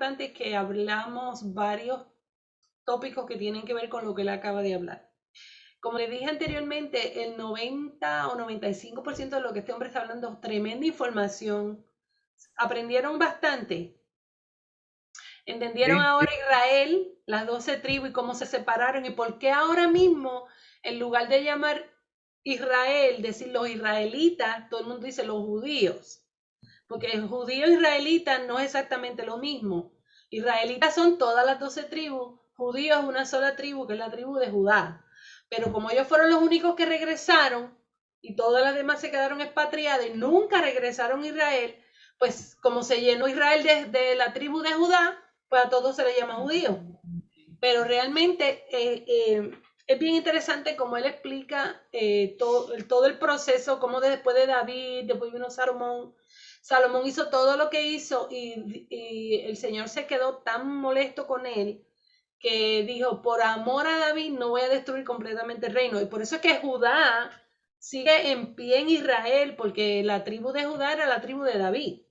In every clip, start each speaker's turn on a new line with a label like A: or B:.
A: importante que hablamos varios tópicos que tienen que ver con lo que él acaba de hablar. Como le dije anteriormente, el 90 o 95% de lo que este hombre está hablando es tremenda información. Aprendieron bastante. Entendieron
B: Sí,
A: ahora Israel, las 12 tribus y cómo se separaron y por qué ahora mismo, en lugar de llamar Israel, decir los israelitas, todo el mundo dice los judíos. Porque el judío israelita no es exactamente lo mismo. Israelitas son todas las 12 tribus, judíos es una sola tribu, que es la tribu de Judá. Pero como ellos fueron los únicos que regresaron y todas las demás se quedaron expatriadas y nunca regresaron a Israel, pues como se llenó Israel de la tribu de Judá, pues a todos se le llama judío. Pero realmente es bien interesante cómo él explica todo el proceso, cómo después de David, después vino Salomón. Salomón hizo todo lo que hizo y el Señor se quedó tan molesto con él que dijo, por amor a David no voy a destruir completamente el reino. Y por eso es que Judá sigue en pie en Israel, porque la tribu de Judá era la tribu de David.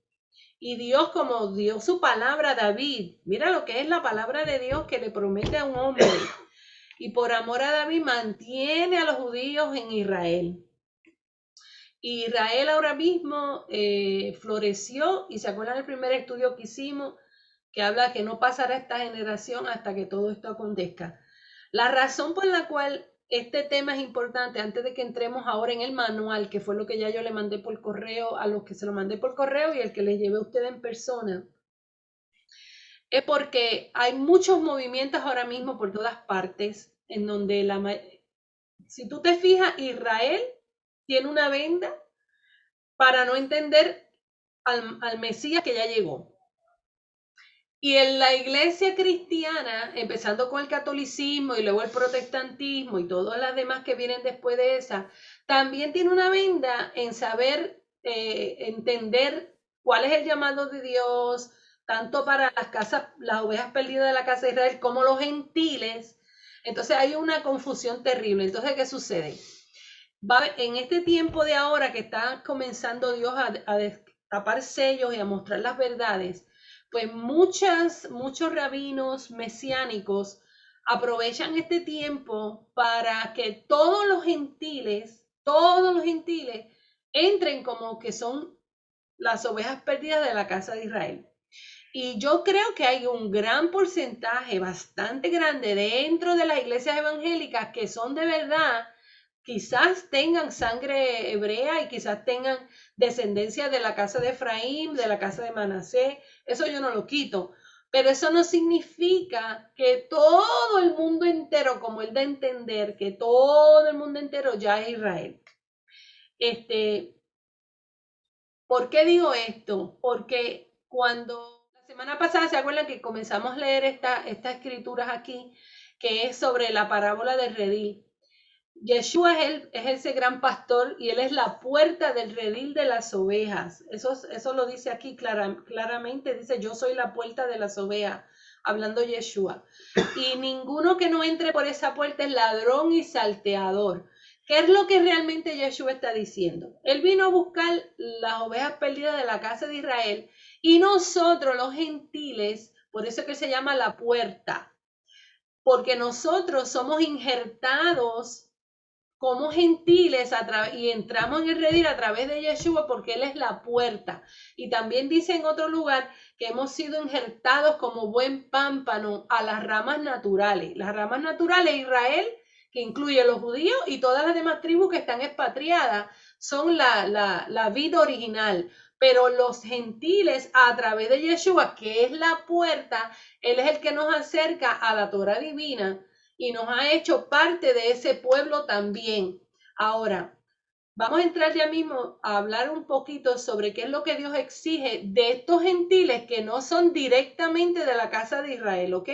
A: Y Dios, como dio su palabra a David, mira lo que es la palabra de Dios que le promete a un hombre. Y por amor a David mantiene a los judíos en Israel. Israel ahora mismo floreció y se acuerdan del primer estudio que hicimos que habla que no pasará esta generación hasta que todo esto acontezca. La razón por la cual este tema es importante, antes de que entremos ahora en el manual, que fue lo que ya yo le mandé por correo a los que se lo mandé por correo y el que les llevé a ustedes en persona, es porque hay muchos movimientos ahora mismo por todas partes en donde si tú te fijas, Israel tiene una venda para no entender al Mesías que ya llegó. Y en la iglesia cristiana, empezando con el catolicismo y luego el protestantismo y todas las demás que vienen después de esa, también tiene una venda en saber entender cuál es el llamado de Dios, tanto para las casas, las ovejas perdidas de la casa de Israel, como los gentiles. Entonces hay una confusión terrible. Entonces, ¿qué sucede? En este tiempo de ahora que está comenzando Dios a destapar sellos y a mostrar las verdades, pues muchos rabinos mesiánicos aprovechan este tiempo para que todos los gentiles, entren como que son las ovejas perdidas de la casa de Israel. Y yo creo que hay un gran porcentaje, bastante grande, dentro de las iglesias evangélicas que son de verdad, quizás tengan sangre hebrea y quizás tengan descendencia de la casa de Efraín, de la casa de Manasés, eso yo no lo quito, pero eso no significa que todo el mundo entero, como él da a entender, que todo el mundo entero ya es Israel. Este, ¿Por qué digo esto? Porque cuando la semana pasada se acuerdan que comenzamos a leer estas escrituras aquí, que es sobre la parábola del redil. Yeshua es ese gran pastor y él es la puerta del redil de las ovejas. Eso lo dice aquí claramente, dice yo soy la puerta de las ovejas, hablando Yeshua. Y ninguno que no entre por esa puerta es ladrón y salteador. ¿Qué es lo que realmente Yeshua está diciendo? Él vino a buscar las ovejas perdidas de la casa de Israel y nosotros los gentiles, por eso es que se llama la puerta, porque nosotros somos injertados como gentiles y entramos en el redil a través de Yeshua porque Él es la puerta. Y también dice en otro lugar que hemos sido injertados como buen pámpano a las ramas naturales. Las ramas naturales, Israel, que incluye los judíos y todas las demás tribus que están expatriadas, son la vida original. Pero los gentiles, a través de Yeshua, que es la puerta, Él es el que nos acerca a la Torah divina y nos ha hecho parte de ese pueblo también. Ahora, vamos a entrar ya mismo a hablar un poquito sobre qué es lo que Dios exige de estos gentiles que no son directamente de la casa de Israel, ¿ok?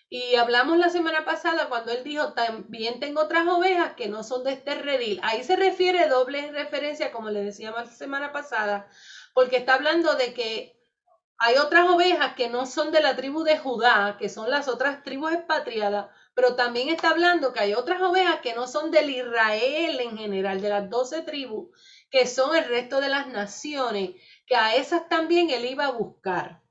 A: Y hablamos la semana pasada cuando él dijo, también tengo otras ovejas que no son de este redil. Ahí se refiere doble referencia, como le decíamos la semana pasada, porque está hablando de que hay otras ovejas que no son de la tribu de Judá, que son las otras tribus expatriadas, pero también está hablando que hay otras ovejas que no son del Israel en general, de las 12 tribus, que son el resto de las naciones, que a esas también él iba a buscar.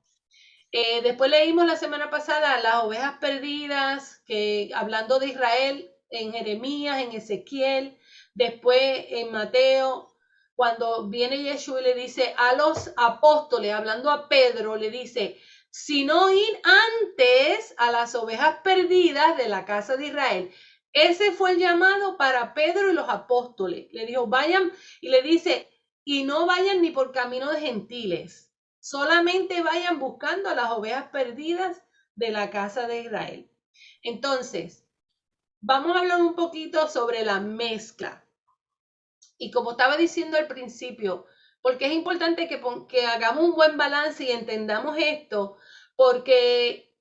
A: Después leímos la semana pasada las ovejas perdidas, que hablando de Israel en Jeremías, en Ezequiel, después en Mateo, cuando viene Yeshua y le dice a los apóstoles, hablando a Pedro, le dice, sino ir antes a las ovejas perdidas de la casa de Israel. Ese fue el llamado para Pedro y los apóstoles. Le dijo, vayan, y le dice, y no vayan ni por camino de gentiles, solamente vayan buscando a las ovejas perdidas de la casa de Israel. Entonces, vamos a hablar un poquito sobre la mezcla. Y como estaba diciendo al principio, porque es importante que hagamos un buen balance y entendamos esto, porque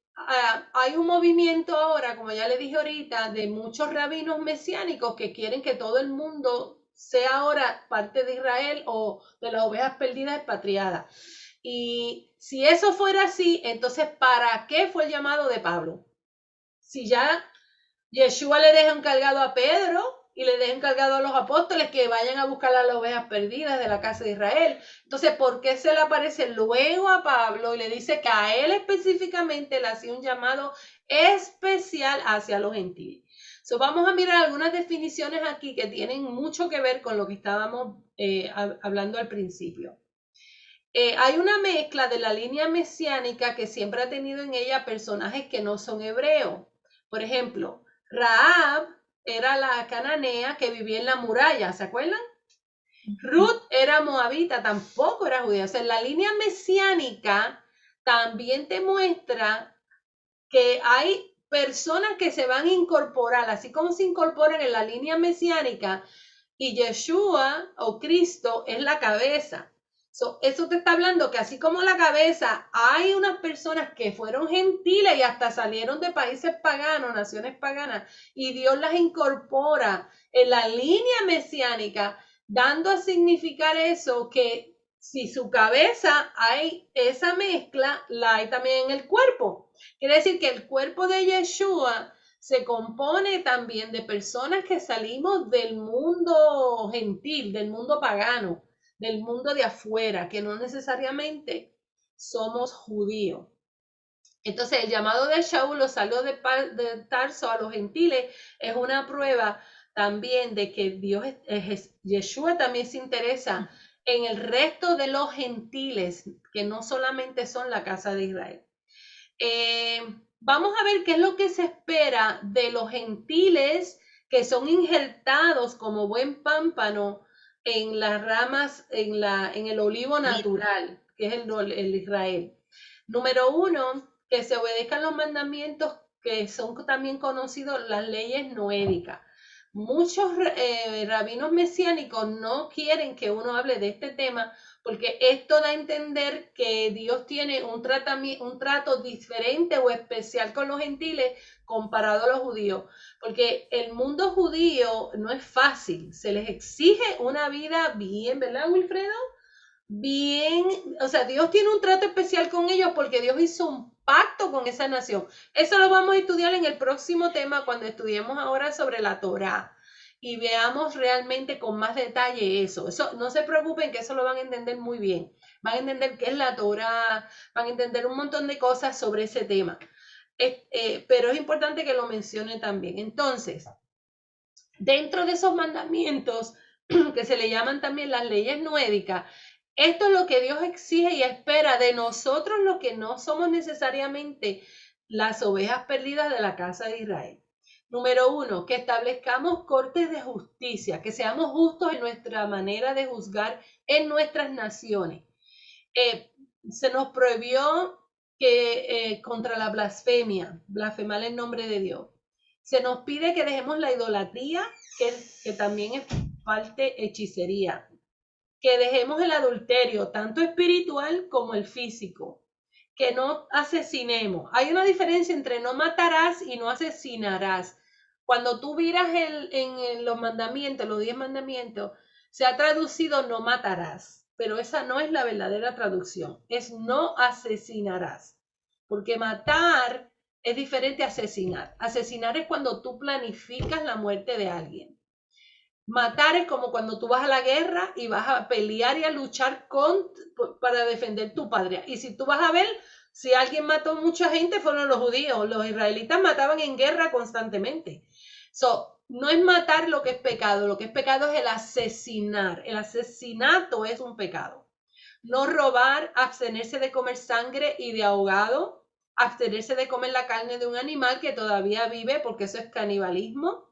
A: hay un movimiento ahora, como ya le dije ahorita, de muchos rabinos mesiánicos que quieren que todo el mundo sea ahora parte de Israel o de las ovejas perdidas expatriadas. Y si eso fuera así, entonces, ¿para qué fue el llamado de Pablo? Si ya Yeshua le deja encargado a Pedro y le deja encargado a los apóstoles que vayan a buscar a las ovejas perdidas de la casa de Israel. Entonces, ¿por qué se le aparece luego a Pablo y le dice que a él específicamente le hacía un llamado especial hacia los gentiles? So, vamos a mirar algunas definiciones aquí que tienen mucho que ver con lo que estábamos hablando al principio. Hay una mezcla de la línea mesiánica que siempre ha tenido en ella personajes que no son hebreos. Por ejemplo, Rahab era la cananea que vivía en la muralla, ¿se acuerdan? Ruth era moabita, tampoco era judía. O sea, la línea mesiánica también te muestra que hay personas que se van a incorporar, así como se incorporan en la línea mesiánica, y Yeshua o Cristo es la cabeza. Eso te está hablando que así como la cabeza, hay unas personas que fueron gentiles y hasta salieron de países paganos, naciones paganas, y Dios las incorpora en la línea mesiánica, dando a significar eso, que si su cabeza hay esa mezcla, la hay también en el cuerpo. Quiere decir que el cuerpo de Yeshua se compone también de personas que salimos del mundo gentil, del mundo pagano, del mundo de afuera, que no necesariamente somos judíos. Entonces, el llamado de Shaul, los salió de Tarso a los gentiles, es una prueba también de que Dios, Yeshua también se interesa en el resto de los gentiles, que no solamente son la casa de Israel. Vamos a ver qué es lo que se espera de los gentiles que son injertados como buen pámpano en las ramas, en el olivo natural, que es el Israel. Número uno, que se obedezcan los mandamientos que son también conocidos las leyes noédicas. Muchos rabinos mesiánicos no quieren que uno hable de este tema porque esto da a entender que Dios tiene un trato diferente o especial con los gentiles comparado a los judíos, porque el mundo judío no es fácil, se les exige una vida bien, ¿verdad, Wilfredo? Bien, o sea, Dios tiene un trato especial con ellos porque Dios hizo un pacto con esa nación. Eso lo vamos a estudiar en el próximo tema cuando estudiemos ahora sobre la Torá y veamos realmente con más detalle eso. Eso no se preocupen que eso lo van a entender muy bien. Van a entender qué es la Torá, van a entender un montón de cosas sobre ese tema. Pero es importante que lo mencione también. Entonces, dentro de esos mandamientos que se le llaman también las leyes noédicas, esto es lo que Dios exige y espera de nosotros, los que no somos necesariamente las ovejas perdidas de la casa de Israel. Número uno, que establezcamos cortes de justicia, que seamos justos en nuestra manera de juzgar en nuestras naciones. Se nos prohibió que contra la blasfemia, blasfemar el nombre de Dios. Se nos pide que dejemos la idolatría, que también es parte hechicería, que dejemos el adulterio, tanto espiritual como el físico, que no asesinemos. Hay una diferencia entre no matarás y no asesinarás. Cuando tú miras en los mandamientos, los 10 mandamientos, se ha traducido no matarás, pero esa no es la verdadera traducción, es no asesinarás, porque matar es diferente a asesinar. Asesinar es cuando tú planificas la muerte de alguien. Matar es como cuando tú vas a la guerra y vas a pelear y a luchar para defender tu patria. Y si tú vas a ver, Si alguien mató mucha gente, fueron los judíos. Los israelitas mataban en guerra constantemente. No es matar lo que es pecado. Lo que es pecado es el asesinar. El asesinato es un pecado. No robar, abstenerse de comer sangre y de ahogado, abstenerse de comer la carne de un animal que todavía vive, porque eso es canibalismo.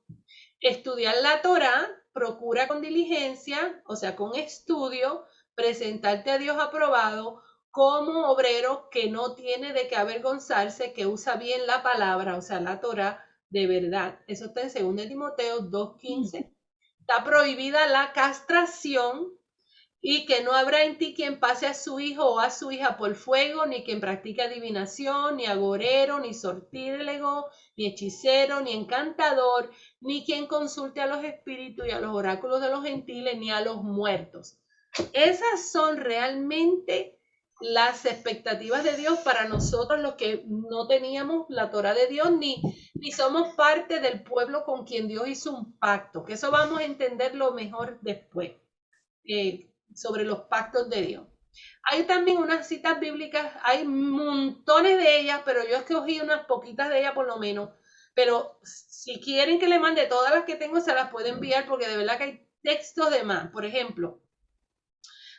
A: Estudiar la Torá, procura con diligencia, o sea, con estudio, presentarte a Dios aprobado como obrero que no tiene de qué avergonzarse, que usa bien la palabra, o sea, la Torá de verdad. Eso está en 2 Timoteo 2:15. Está prohibida la castración, y que no habrá en ti quien pase a su hijo o a su hija por fuego, ni quien practique adivinación, ni agorero, ni sortílego, ni hechicero, ni encantador, ni quien consulte a los espíritus y a los oráculos de los gentiles, ni a los muertos. Esas son realmente las expectativas de Dios para nosotros, los que no teníamos la Torá de Dios, ni somos parte del pueblo con quien Dios hizo un pacto, que eso vamos a entenderlo mejor después. Sobre los pactos de Dios. Hay también unas citas bíblicas, hay montones de ellas, pero yo escogí unas poquitas de ellas por lo menos. Pero si quieren que le mande todas las que tengo, se las puedo enviar porque de verdad que hay textos de más. Por ejemplo,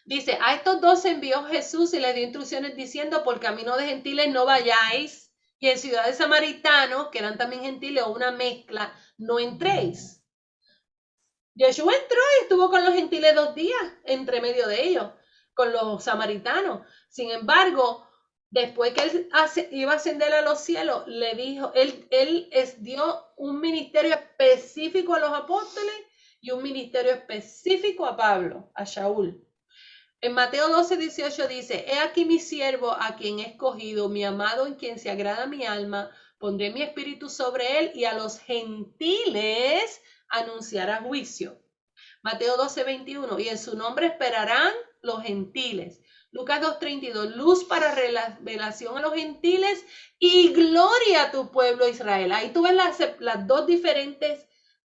A: dice, a estos dos envió Jesús y les dio instrucciones diciendo, por camino de gentiles no vayáis, y en ciudades samaritanos, que eran también gentiles o una mezcla, no entréis. Yeshua entró y estuvo con los gentiles 2 días, entre medio de ellos, con los samaritanos. Sin embargo, después que él iba a ascender a los cielos, le dijo, él dio un ministerio específico a los apóstoles y un ministerio específico a Pablo, a Shaul. En Mateo 12:18 dice, he aquí mi siervo a quien he escogido, mi amado en quien se agrada mi alma, pondré mi espíritu sobre él y a los gentiles anunciará juicio. Mateo 12:21, y en su nombre esperarán los gentiles. Lucas 2:32, luz para revelación a los gentiles y gloria a tu pueblo Israel. Ahí tú ves las dos diferentes,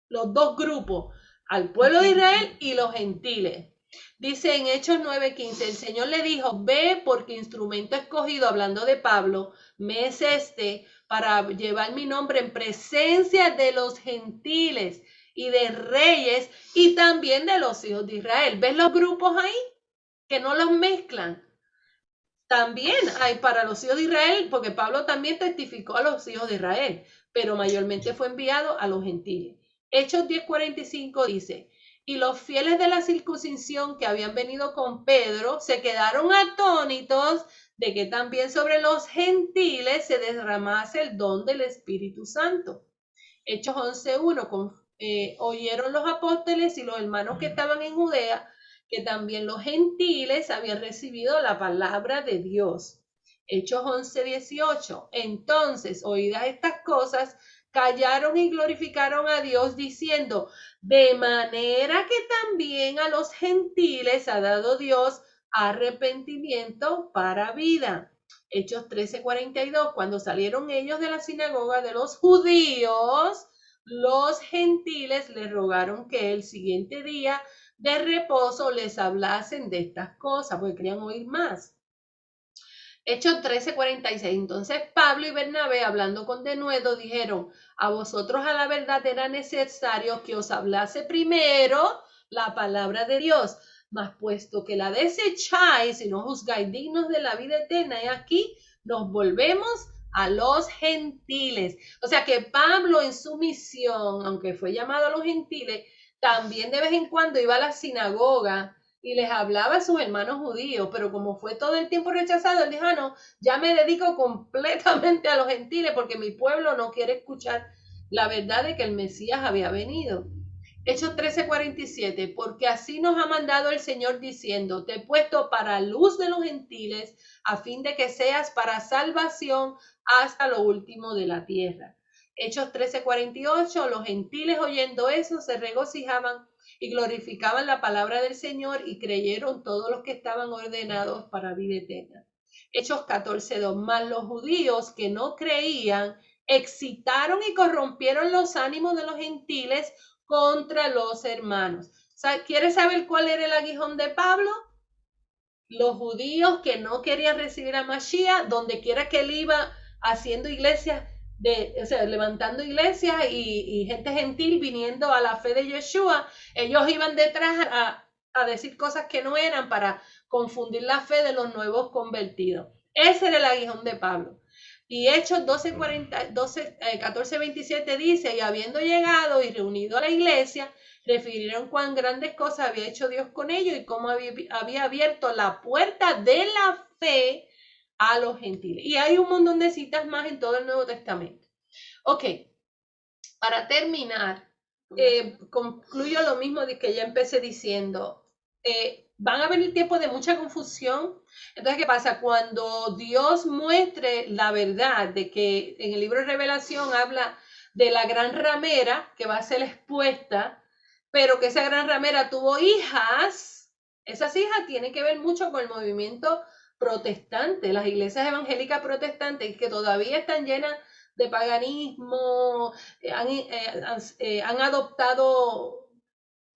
A: los dos grupos, al pueblo de Israel y los gentiles. Dice en Hechos 9:15, el Señor le dijo, ve porque instrumento escogido, hablando de Pablo, me es para llevar mi nombre en presencia de los gentiles y de reyes y también de los hijos de Israel. ¿Ves los grupos ahí? Que no los mezclan. También hay para los hijos de Israel, porque Pablo también testificó a los hijos de Israel, pero mayormente fue enviado a los gentiles. Hechos 10:45 dice, y los fieles de la circuncisión que habían venido con Pedro se quedaron atónitos de que también sobre los gentiles se derramase el don del Espíritu Santo. Hechos 11:1, oyeron los apóstoles y los hermanos que estaban en Judea que también los gentiles habían recibido la palabra de Dios. Hechos 11:18, entonces, oídas estas cosas, callaron y glorificaron a Dios diciendo, de manera que también a los gentiles ha dado Dios arrepentimiento para vida. Hechos 13:42, cuando salieron ellos de la sinagoga de los judíos, los gentiles les rogaron que el siguiente día de reposo les hablasen de estas cosas, porque querían oír más. Hechos 13:46, entonces Pablo y Bernabé, hablando con denuedo, dijeron, a vosotros a la verdad era necesario que os hablase primero la palabra de Dios, mas puesto que la desecháis y no juzgáis dignos de la vida eterna, y aquí nos volvemos a los gentiles. O sea que Pablo en su misión, aunque fue llamado a los gentiles, también de vez en cuando iba a la sinagoga y les hablaba a sus hermanos judíos, pero como fue todo el tiempo rechazado, él dijo, no, ya me dedico completamente a los gentiles porque mi pueblo no quiere escuchar la verdad de que el Mesías había venido. Hechos 13:47, porque así nos ha mandado el Señor diciendo, te he puesto para luz de los gentiles, a fin de que seas para salvación hasta lo último de la tierra. Hechos 13:48, los gentiles oyendo eso se regocijaban y glorificaban la palabra del Señor y creyeron todos los que estaban ordenados para vida eterna. Hechos 14:2, mas los judíos que no creían excitaron y corrompieron los ánimos de los gentiles contra los hermanos. ¿Quieres saber cuál era el aguijón de Pablo? los judíos que no querían recibir a Mashiach, donde quiera que él iba haciendo iglesias, o sea, levantando iglesias y gente gentil viniendo a la fe de Yeshua, ellos iban detrás a decir cosas que no eran para confundir la fe de los nuevos convertidos. Ese era el aguijón de Pablo. Y Hechos 14:27 dice, y habiendo llegado y reunido a la iglesia, refirieron cuán grandes cosas había hecho Dios con ellos y cómo había abierto la puerta de la fe a los gentiles. Y hay un montón de citas más en todo el Nuevo Testamento. Ok, para terminar, concluyo lo mismo de que ya empecé diciendo. Van a venir tiempos de mucha confusión. Entonces, ¿qué pasa? Cuando Dios muestre la verdad de que en el libro de Revelación habla de la gran ramera que va a ser expuesta, pero que esa gran ramera tuvo hijas, esas hijas tienen que ver mucho con el movimiento protestante, las iglesias evangélicas protestantes que todavía están llenas de paganismo, han adoptado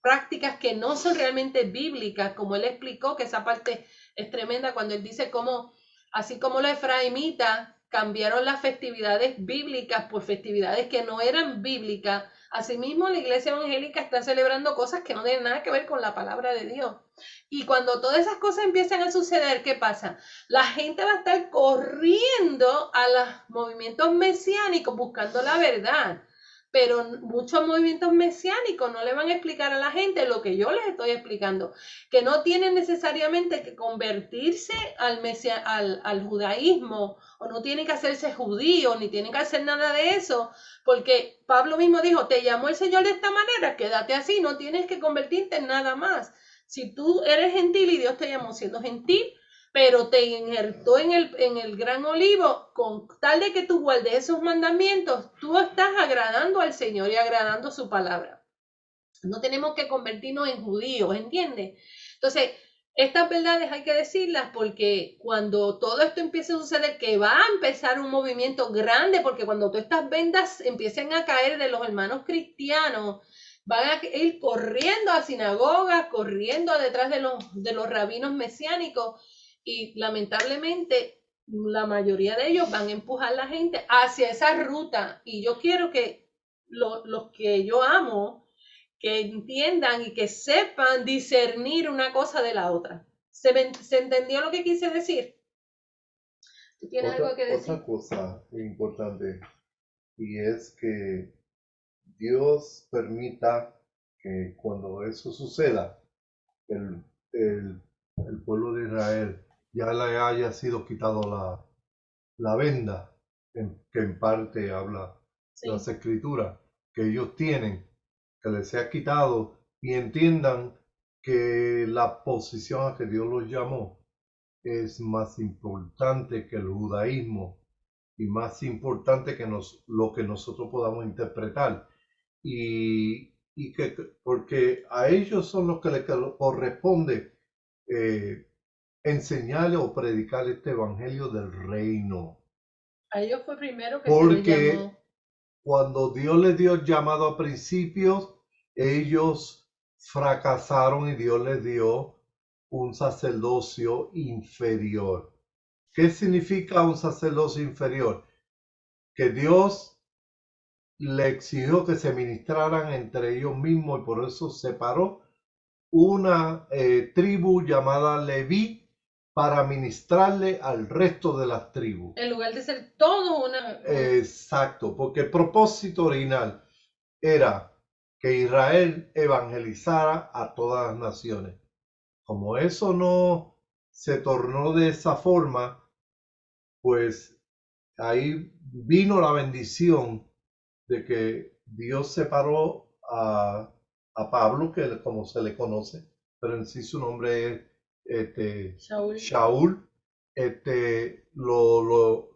A: prácticas que no son realmente bíblicas, como él explicó, que esa parte es tremenda cuando él dice cómo, así como los efraimitas cambiaron las festividades bíblicas por festividades que no eran bíblicas, asimismo la iglesia evangélica está celebrando cosas que no tienen nada que ver con la palabra de Dios. Y cuando todas esas cosas empiezan a suceder, ¿qué pasa? La gente va a estar corriendo a los movimientos mesiánicos buscando la verdad. Pero muchos movimientos mesiánicos no le van a explicar a la gente lo que yo les estoy explicando, que no tienen necesariamente que convertirse al judaísmo, o no tienen que hacerse judíos, ni tienen que hacer nada de eso, porque Pablo mismo dijo, te llamó el Señor de esta manera, quédate así, no tienes que convertirte en nada más. Si tú eres gentil y Dios te llamó siendo gentil, pero te injertó en el gran olivo, con tal de que tú guardes esos mandamientos, tú estás agradando al Señor y agradando su palabra. No tenemos que convertirnos en judíos, ¿entiendes? Entonces, estas verdades hay que decirlas porque cuando todo esto empiece a suceder, que va a empezar un movimiento grande, porque cuando todas estas vendas empiecen a caer de los hermanos cristianos, van a ir corriendo a sinagogas, corriendo detrás de los rabinos mesiánicos, y lamentablemente la mayoría de ellos van a empujar a la gente hacia esa ruta. Y yo quiero que los que yo amo, que entiendan y que sepan discernir una cosa de la otra. ¿Se entendió lo que quise decir? ¿Tú tienes algo que decir?
B: Otra cosa importante, y es que Dios permita que cuando eso suceda, el, el, el pueblo de Israel ya le haya sido quitado la venda, que en parte habla
A: Sí.
B: las escrituras, que ellos tienen, que les sea quitado y entiendan que la posición a que Dios los llamó es más importante que el judaísmo y más importante que lo que nosotros podamos interpretar. Y que, porque a ellos son los que les corresponde enseñarle o predicar este evangelio del reino.
A: A ellos fue primero que se les
B: Porque
A: llamó.
B: cuando Dios les dio el llamado a principios, ellos fracasaron y Dios les dio un sacerdocio inferior. ¿Qué significa un sacerdocio inferior? Que Dios le exigió que se ministraran entre ellos mismos y por eso separó una tribu llamada Leví para ministrarle al resto de las tribus.
A: En lugar de ser todo una...
B: Exacto, porque el propósito original era que Israel evangelizara a todas las naciones. Como eso no se tornó de esa forma, pues ahí vino la bendición de que Dios separó a Pablo, que como se le conoce, pero en sí su nombre es Shaul,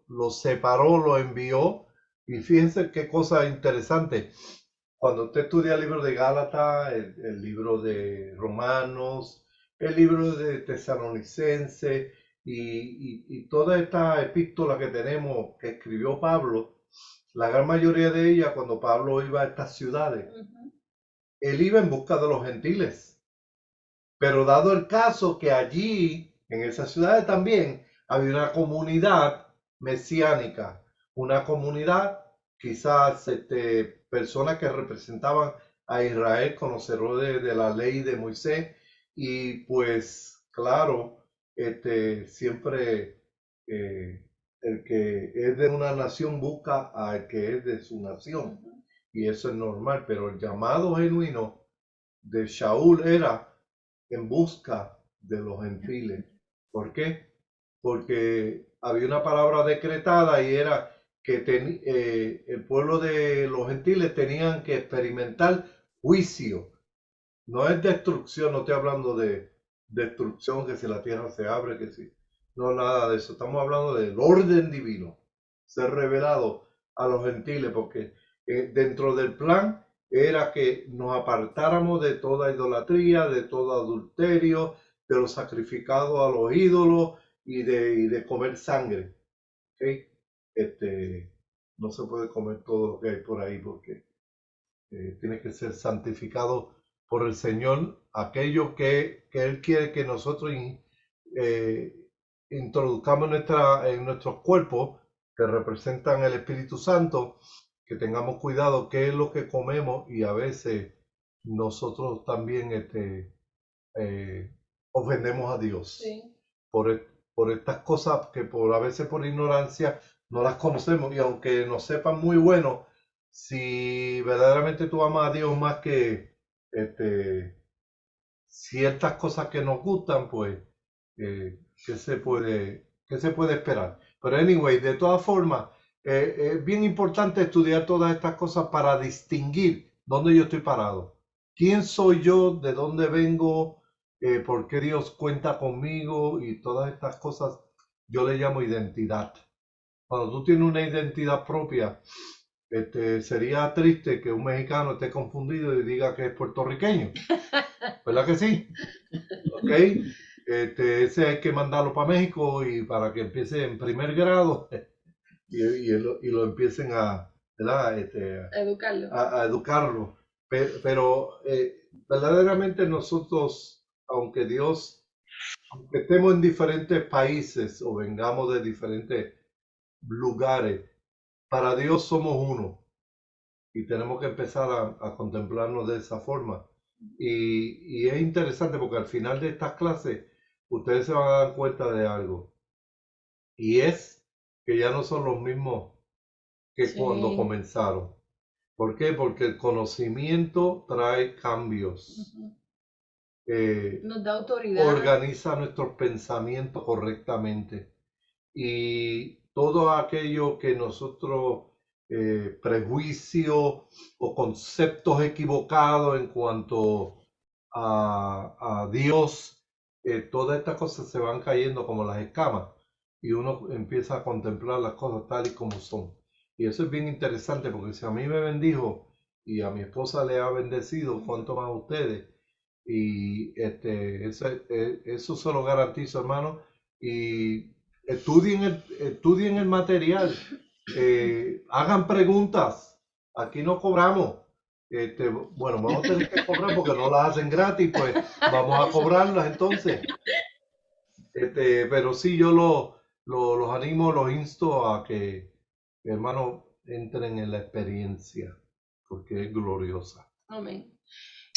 B: lo separó, lo envió, y fíjense qué cosa interesante. Cuando usted estudia el libro de Gálatas, el libro de Romanos, el libro de Tesalonicense y toda esta epístola que tenemos que escribió Pablo, la gran mayoría de ellas, cuando Pablo iba a estas ciudades, él iba en busca de los gentiles. Pero dado el caso que allí En esas ciudades también había una comunidad mesiánica, una comunidad, quizás personas que representaban a Israel, conocedores de la ley de Moisés, y pues claro, siempre el que es de una nación busca al que es de su nación, y eso es normal, pero el llamado genuino de Shaul era en busca de los gentiles. ¿Por qué? Porque había una palabra decretada y era que el pueblo de los gentiles tenían que experimentar juicio. No es destrucción, no estoy hablando de destrucción, que si la tierra se abre, que si. No, nada de eso. Estamos hablando del orden divino, ser revelado a los gentiles, porque dentro del plan era que nos apartáramos de toda idolatría, de todo adulterio, de lo sacrificado a los ídolos y de comer sangre. ¿Okay? No se puede comer todo lo que hay por ahí porque tiene que ser santificado por el Señor, aquello que Él quiere que nosotros eh, introduzcamos en nuestros cuerpos, que representan el Espíritu Santo, que tengamos cuidado qué es lo que comemos y a veces nosotros también ofendemos a Dios
A: Sí.
B: por estas cosas que a veces por ignorancia no las conocemos y aunque nos sepan muy bueno, si verdaderamente tú amas a Dios más que ciertas cosas que nos gustan, pues, qué se puede esperar? Pero anyway, de todas formas, es bien importante estudiar todas estas cosas para distinguir dónde yo estoy parado. ¿Quién soy yo? ¿De dónde vengo? ¿Por qué Dios cuenta conmigo? Y todas estas cosas yo le llamo identidad. Cuando tú tienes una identidad propia, sería triste que un mexicano esté confundido y diga que es puertorriqueño. ¿Verdad que sí? ¿Ok? Ese hay que mandarlo para México y para que empiece en primer grado y lo empiecen ¿verdad?
A: Educarlo.
B: A educarlo. Pero verdaderamente nosotros, aunque estemos en diferentes países o vengamos de diferentes lugares, para Dios somos uno y tenemos que empezar a contemplarnos de esa forma. Y es interesante porque al final de estas clases ustedes se van a dar cuenta de algo y es que ya no son los mismos que cuando
A: Sí.
B: comenzaron. ¿Por qué? Porque el conocimiento trae cambios.
A: Ujú.
B: Eh,
A: Nos da autoridad.
B: Organiza nuestros pensamientos correctamente y todo aquello que nosotros, prejuicios o conceptos equivocados en cuanto a Dios, todas estas cosas se van cayendo como las escamas y uno empieza a contemplar las cosas tal y como son. Y eso es bien interesante porque si a mí me bendijo y a mi esposa le ha bendecido, cuánto más a ustedes. Y eso se lo garantizo, hermano. Y estudien el material, hagan preguntas. Aquí no cobramos. Bueno, vamos a tener que cobrar porque no las hacen gratis, pues vamos a cobrarlas entonces. Pero sí, yo los animo, los insto a que, hermano, entren en la experiencia, porque es gloriosa.
A: Amén.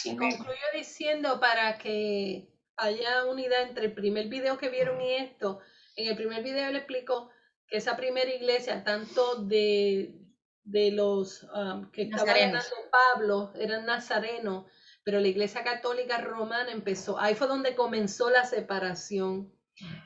A: Y concluyo diciendo para que haya unidad entre el primer video que vieron y esto. En el primer video le explico que esa primera iglesia, tanto de los que estaba
C: Nazarenos.
A: ganando Pablo, eran nazarenos, pero la iglesia católica romana empezó, ahí fue donde comenzó la separación.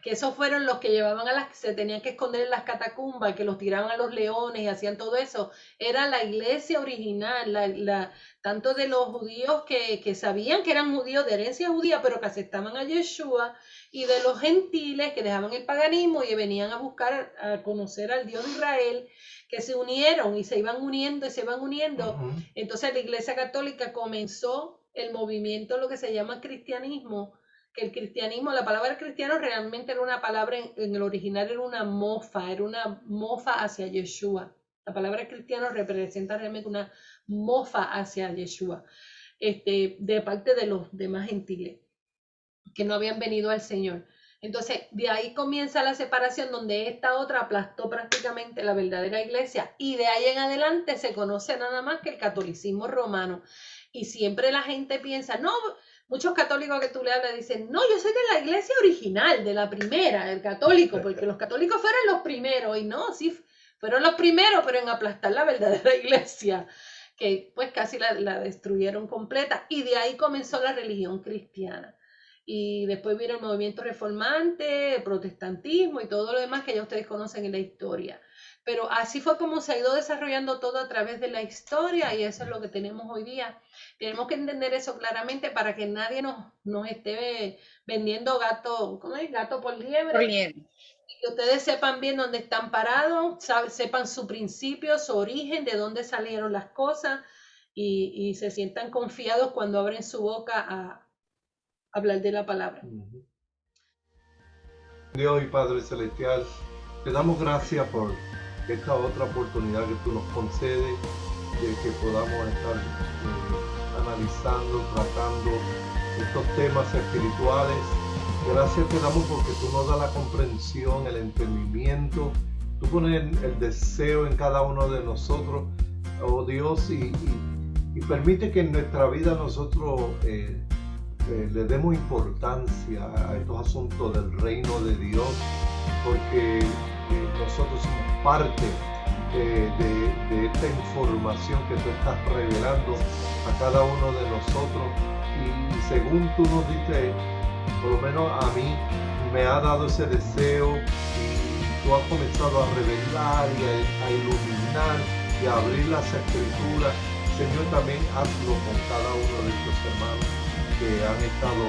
A: Que esos fueron los que llevaban se tenían que esconder en las catacumbas, que los tiraban a los leones y hacían todo eso. Era la iglesia original, tanto de los judíos que sabían que eran judíos de herencia judía, pero que aceptaban a Yeshua, y de los gentiles que dejaban el paganismo y venían a buscar, a conocer al Dios de Israel, que se unieron y se iban uniendo y se iban uniendo.
B: Ujú.
A: Entonces la iglesia católica comenzó el movimiento, lo que se llama cristianismo, que el cristianismo, la palabra cristiano realmente era una palabra, en el original era una mofa hacia Yeshua. La palabra cristiano representa realmente una mofa hacia Yeshua, de parte de los demás gentiles que no habían venido al Señor. Entonces, de ahí comienza la separación donde esta otra aplastó prácticamente la verdadera iglesia y de ahí en adelante se conoce nada más que el catolicismo romano. Y siempre la gente piensa, no, muchos católicos que tú le hablas dicen, no, yo soy de la iglesia original, de la primera, del católico, porque los católicos fueron los primeros y no, sí, fueron los primeros, pero en aplastar la verdadera iglesia, que pues casi la destruyeron completa. Y de ahí comenzó la religión cristiana. Y después viene el movimiento reformante, el protestantismo y todo lo demás que ya ustedes conocen en la historia. Pero así fue como se ha ido desarrollando todo a través de la historia y eso es lo que tenemos hoy día. Tenemos que entender eso claramente para que nadie nos esté vendiendo gato, ¿cómo es? Gato por liebre.
C: Por liebre.
A: Que ustedes sepan bien dónde están parados, sepan su principio, su origen, de dónde salieron las cosas y se sientan confiados cuando abren su boca a hablar de la palabra.
B: Dios y Padre Celestial, te damos gracias por esta otra oportunidad que tú nos concedes de que podamos estar analizando, tratando estos temas espirituales. Gracias te damos porque tú nos das la comprensión, el entendimiento, tú pones el deseo en cada uno de nosotros, oh Dios, y permite que en nuestra vida nosotros le demos importancia a estos asuntos del reino de Dios, porque nosotros somos parte de esta información que tú estás revelando a cada uno de nosotros, y según tú nos diste, por lo menos a mí me ha dado ese deseo y tú has comenzado a revelar y a iluminar y a abrir las escrituras. Señor, también hazlo con cada uno de estos hermanos que han estado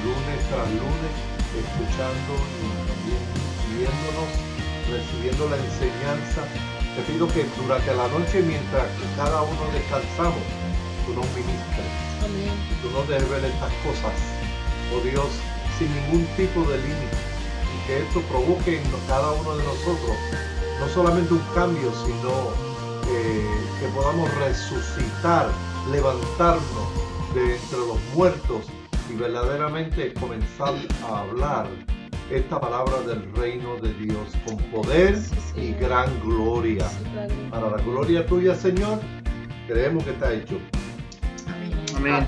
B: lunes tras lunes escuchando y también viéndonos, recibiendo la enseñanza. Te pido que durante la noche, mientras que cada uno descansamos, tú nos ministres.
A: Amén.
B: Tú nos reveles estas cosas, oh Dios, sin ningún tipo de límite, y que esto provoque en cada uno de nosotros no solamente un cambio, sino que podamos resucitar, levantarnos de entre los muertos y verdaderamente comenzar a hablar esta palabra del reino de Dios con poder y gran gloria. Para la gloria tuya, Señor, creemos que está hecho.
C: Amén.